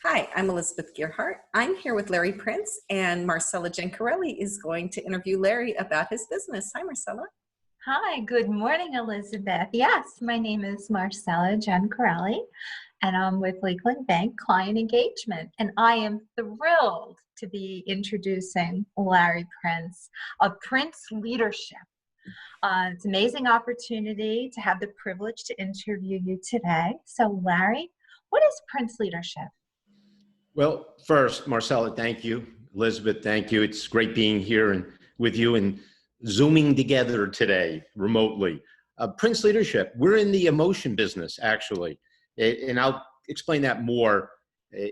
Hi, I'm Elizabeth Gearhart. I'm here with Larry Prince, and Marcella Gencarelli is going to interview Larry about his business. Hi, Marcella. Hi, good morning, Elizabeth. Yes, my name is Marcella Gencarelli, and I'm with Lakeland Bank Client Engagement. And I am thrilled to be introducing Larry Prince of PrinceLeadership. It's an amazing opportunity to have the privilege to interview you today. So, Larry, what is PrinceLeadership? Well, first, Marcella, thank you. Elizabeth, thank you. It's great being here and with you and Zooming together today remotely. PrinceLeadership, we're in the emotion business, actually. And I'll explain that more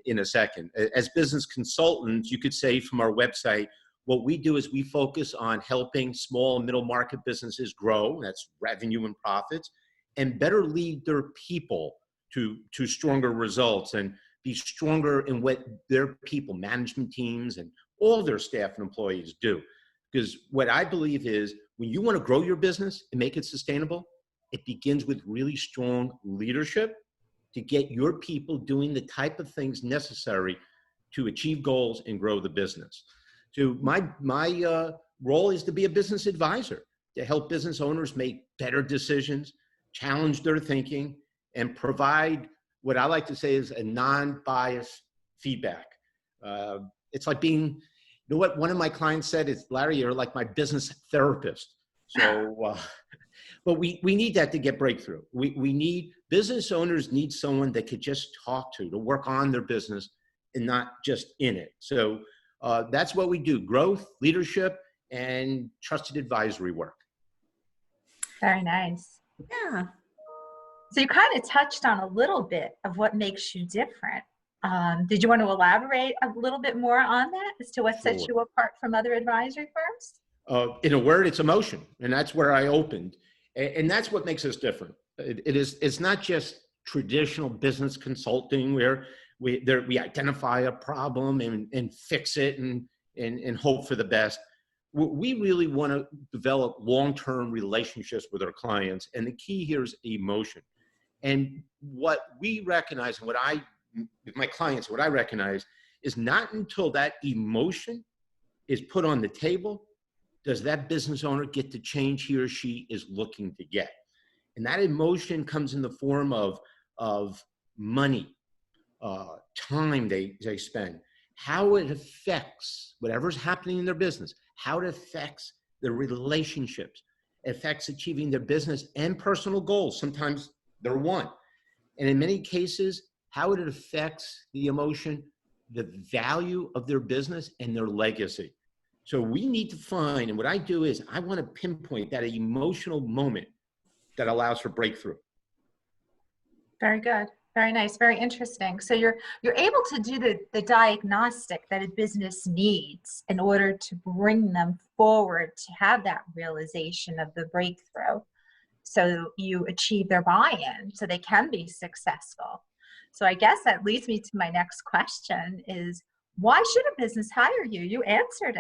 in a second. As business consultants, you could say from our website, what we do is we focus on helping small and middle market businesses grow, that's revenue and profits, and better lead their people to stronger results and be stronger in what their people, management teams, and all their staff and employees do. Because what I believe is when you want to grow your business and make it sustainable, it begins with really strong leadership to get your people doing the type of things necessary to achieve goals and grow the business. So my role is to be a business advisor, to help business owners make better decisions, challenge their thinking, and provide what I like to say is a non-biased feedback. It's like being, you know what one of my clients said is, Larry, you're like my business therapist. So, but we need that to get breakthrough. We need, business owners need someone that could just talk to work on their business and not just in it. So that's what we do, growth, leadership, and trusted advisory work. Very nice. Yeah. So you kind of touched on a little bit of what makes you different. Did you want to elaborate a little bit more on that as to what sets you apart from other advisory firms? In a word, it's emotion, and that's where I opened. And that's what makes us different. It's not just traditional business consulting where we identify a problem and fix it and hope for the best. We really want to develop long-term relationships with our clients, and the key here is emotion. And what we recognize, and with my clients, what I recognize is not until that emotion is put on the table does that business owner get the change he or she is looking to get. And that emotion comes in the form of money, time they spend, how it affects whatever's happening in their business, how it affects their relationships, it affects achieving their business and personal goals. Sometimes they're one. And in many cases, how it affects the emotion, the value of their business and their legacy. So we need to find, and what I do is I want to pinpoint that emotional moment that allows for breakthrough. Very good. Very nice. Very interesting. So you're able to do the diagnostic that a business needs in order to bring them forward to have that realization of the breakthrough. So you achieve their buy-in so they can be successful. So I guess that leads me to my next question is, why should a business hire you? You answered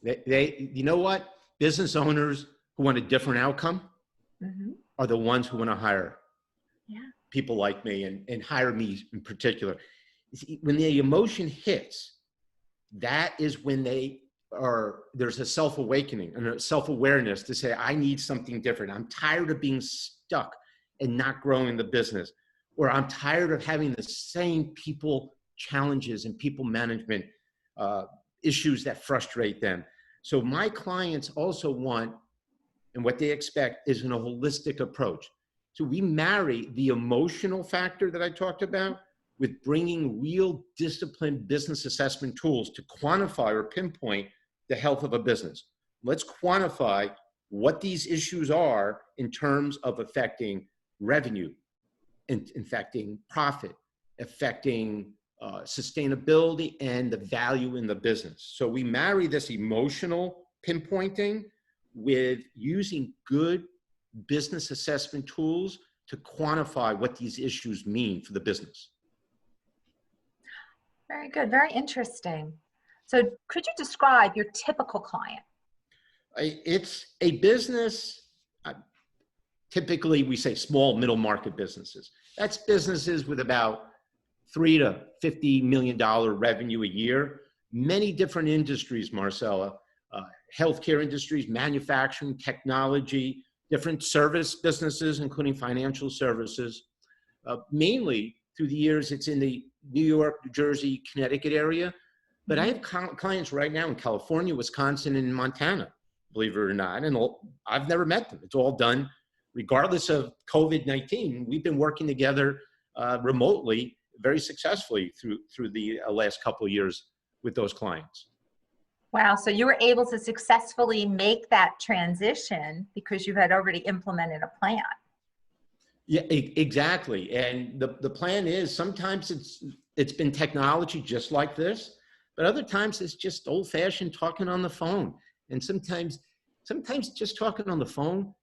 it. You know what? Business owners who want a different outcome are the ones who want to hire people like me and hire me in particular. When the emotion hits, that is when there's a self-awakening and a self-awareness to say, I need something different. I'm tired of being stuck and not growing the business, or I'm tired of having the same people challenges and people management issues that frustrate them. So my clients also want, and what they expect is a holistic approach. So we marry the emotional factor that I talked about with bringing real disciplined business assessment tools to quantify or pinpoint the health of a business. Let's quantify what these issues are in terms of affecting revenue, affecting profit, affecting sustainability and the value in the business. So we marry this emotional pinpointing with using good business assessment tools to quantify what these issues mean for the business. Very good. Very interesting. So could you describe your typical client? It's a business, typically we say small middle market businesses. That's businesses with about $3 to $50 million revenue a year. Many different industries, Marcella, healthcare industries, manufacturing, technology, different service businesses, including financial services. Mainly through the years, it's in the New York, New Jersey, Connecticut area. But I have clients right now in California, Wisconsin, and Montana, believe it or not. And I've never met them. It's all done regardless of COVID-19. We've been working together remotely very successfully through the last couple of years with those clients. Wow, so you were able to successfully make that transition because you had already implemented a plan. Yeah, exactly. And the plan is sometimes it's been technology just like this, but other times it's just old-fashioned talking on the phone. And sometimes just talking on the phone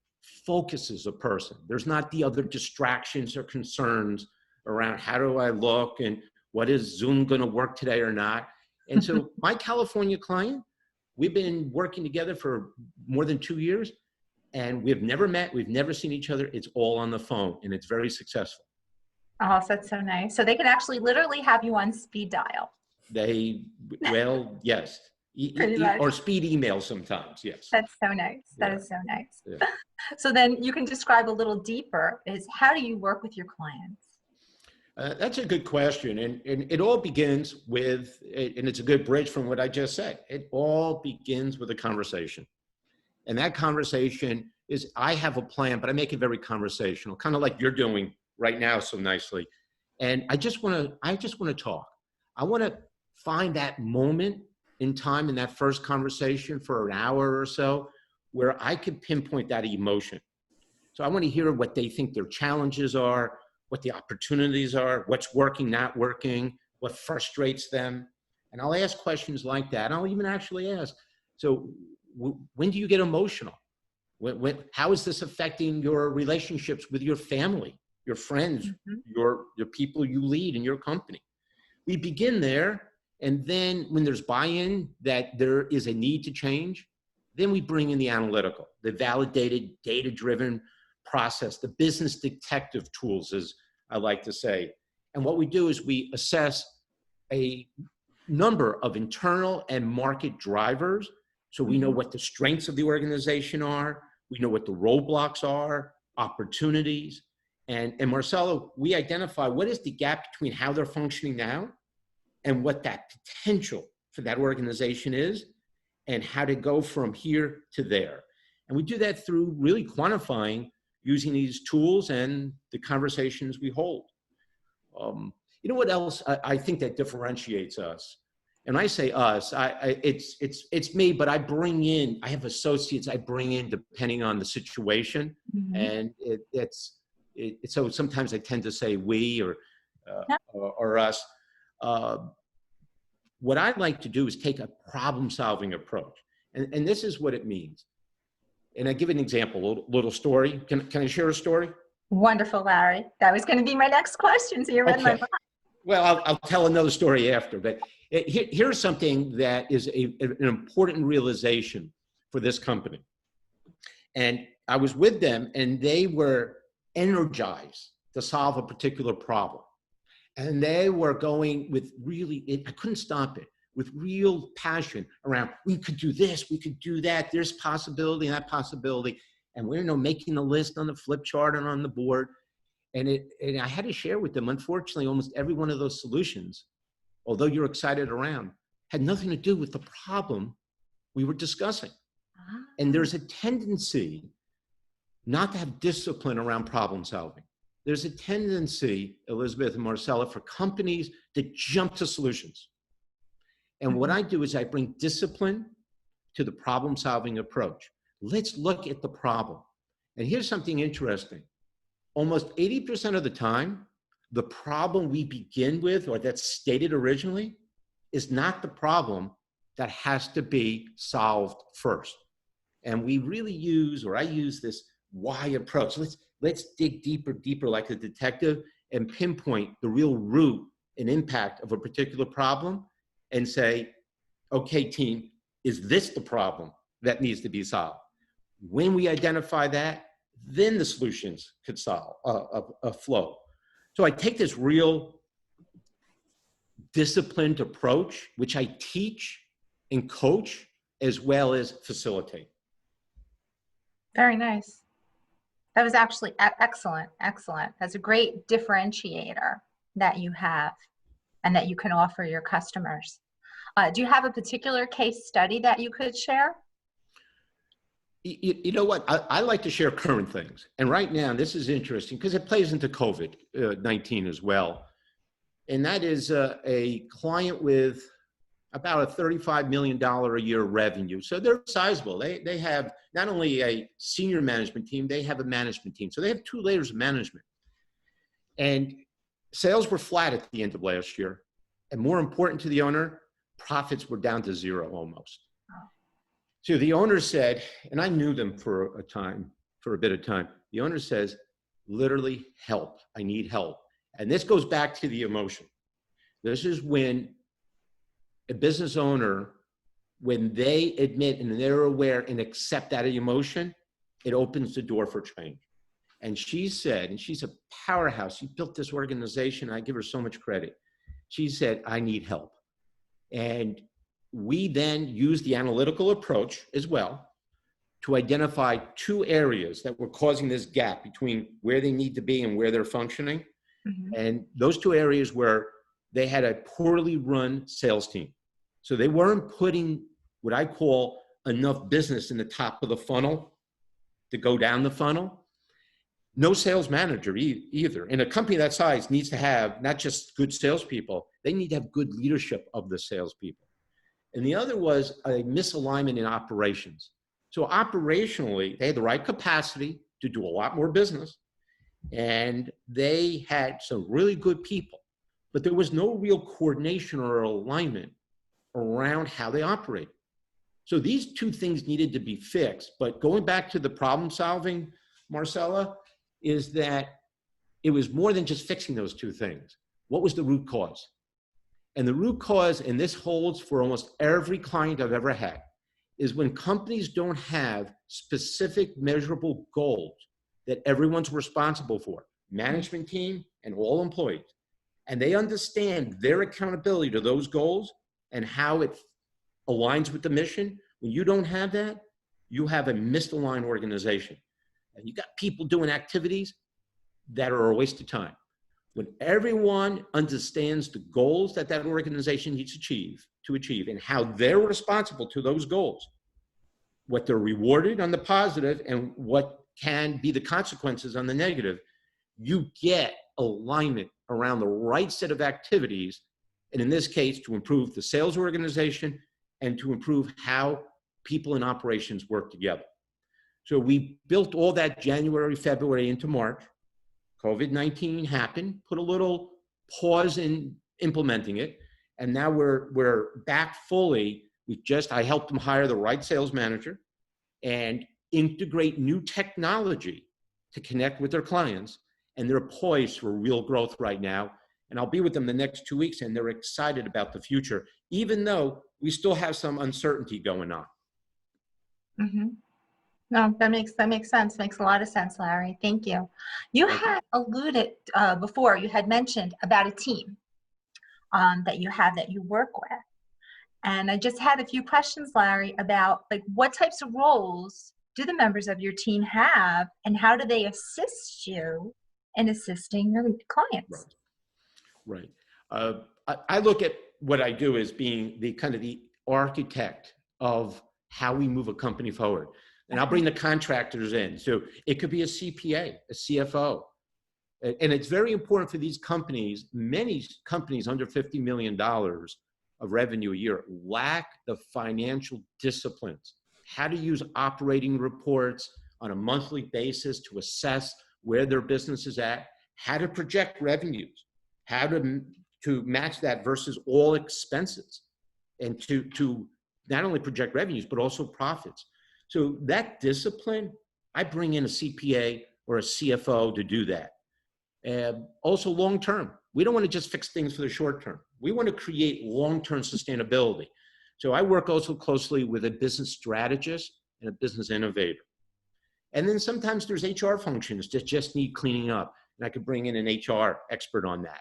focuses a person. There's not the other distractions or concerns around how do I look and what is Zoom going to work today or not. And so my California client, we've been working together for more than 2 years. And we've never met, we've never seen each other. It's all on the phone, and it's very successful. Oh, that's so nice. So they can actually literally have you on speed dial. Well, yes. Or speed email sometimes, yes. That's so nice. That is so nice. Yeah. So then you can describe a little deeper is how do you work with your clients? That's a good question. And it all begins with, and it's a good bridge from what I just said, it all begins with a conversation. And that conversation is, I have a plan, but I make it very conversational, kind of like you're doing right now so nicely. And I just want to talk. I want to find that moment in time in that first conversation for an hour or so where I can pinpoint that emotion. So I want to hear what they think their challenges are, what the opportunities are, what's working, not working, what frustrates them. And I'll ask questions like that. I'll even actually ask, so when do you get emotional? How is this affecting your relationships with your family, your friends, your people you lead in your company? We begin there, and then when there's buy-in that there is a need to change, then we bring in the analytical, the validated, data-driven process, the business detective tools, as I like to say. And what we do is we assess a number of internal and market drivers. So we know what the strengths of the organization are. We know what the roadblocks are, opportunities. And Marcella, we identify what is the gap between how they're functioning now and what that potential for that organization is and how to go from here to there. And we do that through really quantifying using these tools and the conversations we hold. You know what else I think that differentiates us? And I say us, it's me, but I have associates I bring in depending on the situation. And so sometimes I tend to say we or us. What I'd like to do is take a problem-solving approach. And this is what it means. And I give an example, a little story. Can I share a story? Wonderful, Larry. That was going to be my next question, so you read my mind. Well, I'll tell another story after, but here's something that is an important realization for this company. And I was with them, and they were energized to solve a particular problem. And they were going with I couldn't stop it, with real passion around, we could do this, we could do that, there's possibility and that possibility. And we're making the list on the flip chart and on the board. And I had to share with them, unfortunately, almost every one of those solutions, although you're excited around, had nothing to do with the problem we were discussing. And there's a tendency not to have discipline around problem solving. There's a tendency, Elizabeth and Marcella, for companies to jump to solutions. And what I do is I bring discipline to the problem solving approach. Let's look at the problem. And here's something interesting. Almost 80% of the time, the problem we begin with, or that's stated originally, is not the problem that has to be solved first. And we really use, or I use, this why approach. Let's dig deeper like a detective and pinpoint the real root and impact of a particular problem and say, okay, team, is this the problem that needs to be solved? When we identify that, then the solutions could solve flow. So I take this real disciplined approach, which I teach and coach as well as facilitate. Very nice. That was actually excellent. Excellent. That's a great differentiator that you have and that you can offer your customers. Do you have a particular case study that you could share? You know what? I like to share current things. And right now, this is interesting because it plays into COVID-19 as well. And that is a client with about a $35 million a year revenue. So they're sizable. They have not only a senior management team, they have a management team. So they have 2 layers of management. And sales were flat at the end of last year. And more important to the owner, profits were down to 0 almost. So the owner said, and I knew them for a bit of time. The owner says, literally, help. I need help. And this goes back to the emotion. This is when a business owner, when they admit and they're aware and accept that emotion, it opens the door for change. And she said, and she's a powerhouse. She built this organization. I give her so much credit. She said, I need help. And we then used the analytical approach as well to identify 2 areas that were causing this gap between where they need to be and where they're functioning. Mm-hmm. And those 2 areas were they had a poorly run sales team. So they weren't putting what I call enough business in the top of the funnel to go down the funnel. No sales manager either. And a company that size needs to have not just good salespeople, they need to have good leadership of the salespeople. And the other was a misalignment in operations. So operationally, they had the right capacity to do a lot more business. And they had some really good people, but there was no real coordination or alignment around how they operate. So these 2 things needed to be fixed. But going back to the problem solving, Marcella, is that it was more than just fixing those 2 things. What was the root cause? And the root cause, and this holds for almost every client I've ever had, is when companies don't have specific measurable goals that everyone's responsible for, management team and all employees, and they understand their accountability to those goals and how it aligns with the mission. When you don't have that, you have a misaligned organization. And you got people doing activities that are a waste of time. When everyone understands the goals that that organization needs to achieve and how they're responsible to those goals, what they're rewarded on the positive and what can be the consequences on the negative, you get alignment around the right set of activities. And in this case, to improve the sales organization and to improve how people in operations work together. So we built all that January, February into March. COVID-19 happened, put a little pause in implementing it. And now we're back fully. I helped them hire the right sales manager and integrate new technology to connect with their clients. And they're poised for real growth right now. And I'll be with them the next 2 weeks, and they're excited about the future, even though we still have some uncertainty going on. Mm-hmm. No, that makes sense. Makes a lot of sense, Larry. Thank you. You had alluded before, you had mentioned about a team that you have that you work with. And I just had a few questions, Larry, about like what types of roles do the members of your team have and how do they assist you in assisting your clients? Right. I look at what I do as being the kind of the architect of how we move a company forward. And I'll bring the contractors in. So it could be a CPA, a CFO. And it's very important for these companies. Many companies under $50 million of revenue a year lack the financial disciplines. How to use operating reports on a monthly basis to assess where their business is at, how to project revenues, how to match that versus all expenses, and to not only project revenues, but also profits. So that discipline, I bring in a CPA or a CFO to do that. Also long-term, we don't want to just fix things for the short term. We want to create long-term sustainability. So I work also closely with a business strategist and a business innovator. And then sometimes there's HR functions that just need cleaning up. And I could bring in an HR expert on that.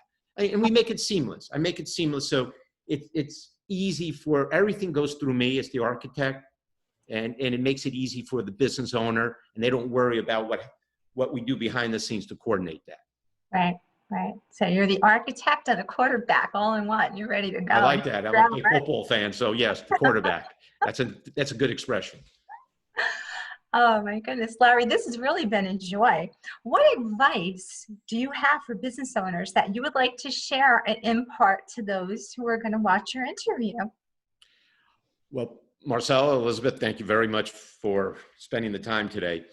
and we make it seamless. I make it seamless so it's easy for, everything goes through me as the architect, and it makes it easy for the business owner, and they don't worry about what we do behind the scenes to coordinate that. Right, right. So you're the architect and a quarterback all in one. You're ready to go. I like that. I'm a big football fan, so yes, the quarterback. That's a good expression. Oh my goodness, Larry, this has really been a joy. What advice do you have for business owners that you would like to share and impart to those who are going to watch your interview? Well, Marcella, Elizabeth, thank you very much for spending the time today.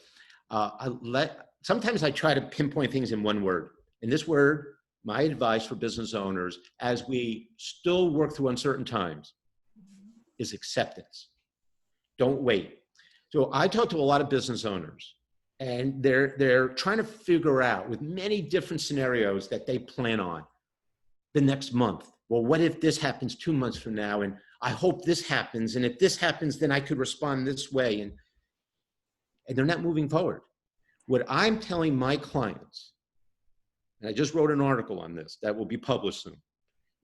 Sometimes I try to pinpoint things in one word. And this word, my advice for business owners, as we still work through uncertain times, is acceptance. Don't wait. So I talk to a lot of business owners, and they're trying to figure out, with many different scenarios that they plan on the next month. Well, what if this happens 2 months from now? And I hope this happens. And if this happens, then I could respond this way. And they're not moving forward. What I'm telling my clients, and I just wrote an article on this that will be published soon,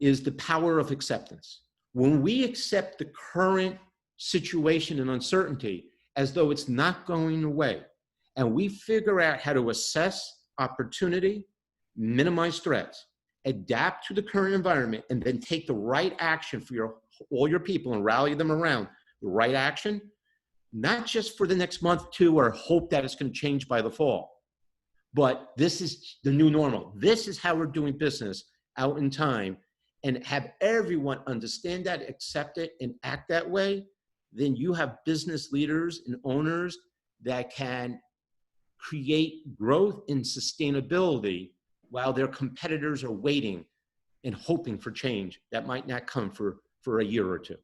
is the power of acceptance. When we accept the current situation and uncertainty as though it's not going away, and we figure out how to assess opportunity, minimize threats, adapt to the current environment, and then take the right action for all your people and rally them around the right action, not just for the next month, 2, or hope that it's going to change by the fall, but this is the new normal. This is how we're doing business out in time, and have everyone understand that, accept it, and act that way. Then you have business leaders and owners that can create growth and sustainability while their competitors are waiting and hoping for change that might not come for a year or 2.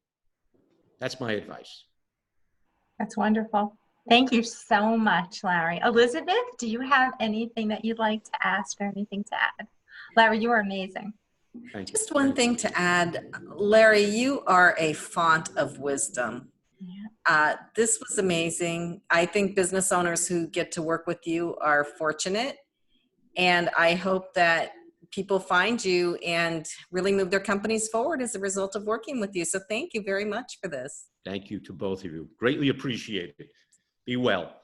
That's my advice. That's wonderful. Thank you so much, Larry. Elizabeth, do you have anything that you'd like to ask or anything to add? Larry, you are amazing. Thank you. Just one thing to add, Larry, you are a font of wisdom. This was amazing. I think business owners who get to work with you are fortunate, and I hope that people find you and really move their companies forward as a result of working with you. So thank you very much for this. Thank you to both of you. Greatly appreciate it. Be well.